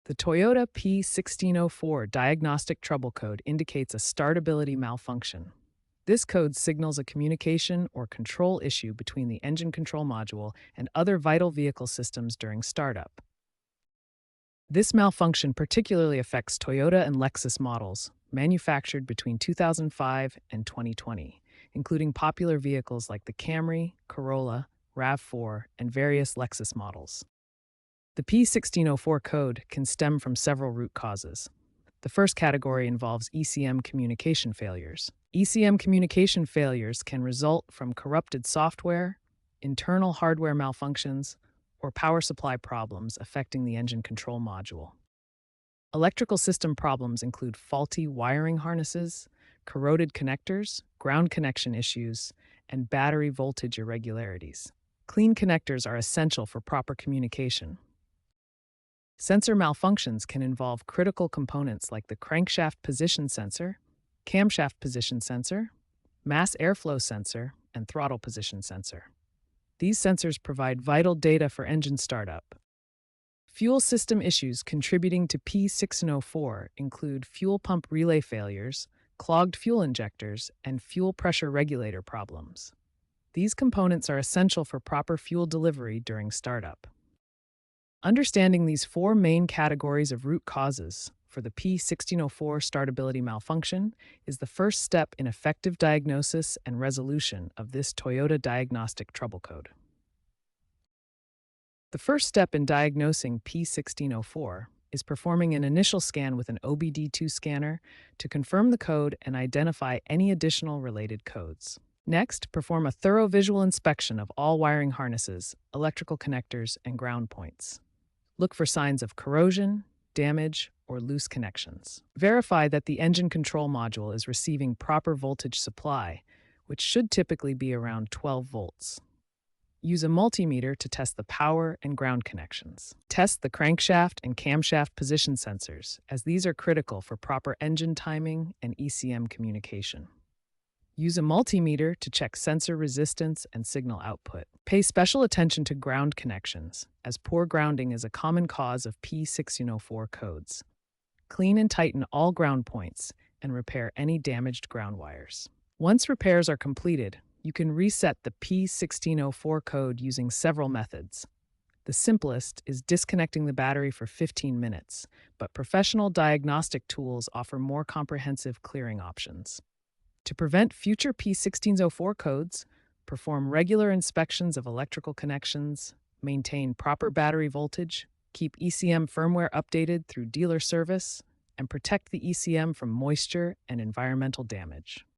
The Toyota P1604 diagnostic trouble code indicates a startability malfunction. This code signals a communication or control issue between the engine control module and other vital vehicle systems during startup. This malfunction particularly affects Toyota and Lexus models, manufactured between 2005 and 2020, including popular vehicles like the Camry, Corolla, RAV4, and various Lexus models. The P1604 code can stem from several root causes. The first category involves ECM communication failures. ECM communication failures can result from corrupted software, internal hardware malfunctions, or power supply problems affecting the engine control module. Electrical system problems include faulty wiring harnesses, corroded connectors, ground connection issues, and battery voltage irregularities. Clean connectors are essential for proper communication. Sensor malfunctions can involve critical components like the crankshaft position sensor, camshaft position sensor, mass airflow sensor, and throttle position sensor. These sensors provide vital data for engine startup. Fuel system issues contributing to P1604 include fuel pump relay failures, clogged fuel injectors, and fuel pressure regulator problems. These components are essential for proper fuel delivery during startup. Understanding these four main categories of root causes for the P1604 startability malfunction is the first step in effective diagnosis and resolution of this Toyota diagnostic trouble code. The first step in diagnosing P1604 is performing an initial scan with an OBD2 scanner to confirm the code and identify any additional related codes. Next, perform a thorough visual inspection of all wiring harnesses, electrical connectors, and ground points. Look for signs of corrosion, damage, or loose connections. Verify that the engine control module is receiving proper voltage supply, which should typically be around 12 volts. Use a multimeter to test the power and ground connections. Test the crankshaft and camshaft position sensors, as these are critical for proper engine timing and ECM communication. Use a multimeter to check sensor resistance and signal output. Pay special attention to ground connections, as poor grounding is a common cause of P1604 codes. Clean and tighten all ground points and repair any damaged ground wires. Once repairs are completed, you can reset the P1604 code using several methods. The simplest is disconnecting the battery for 15 minutes, but professional diagnostic tools offer more comprehensive clearing options. To prevent future P1604 codes, perform regular inspections of electrical connections, maintain proper battery voltage, keep ECM firmware updated through dealer service, and protect the ECM from moisture and environmental damage.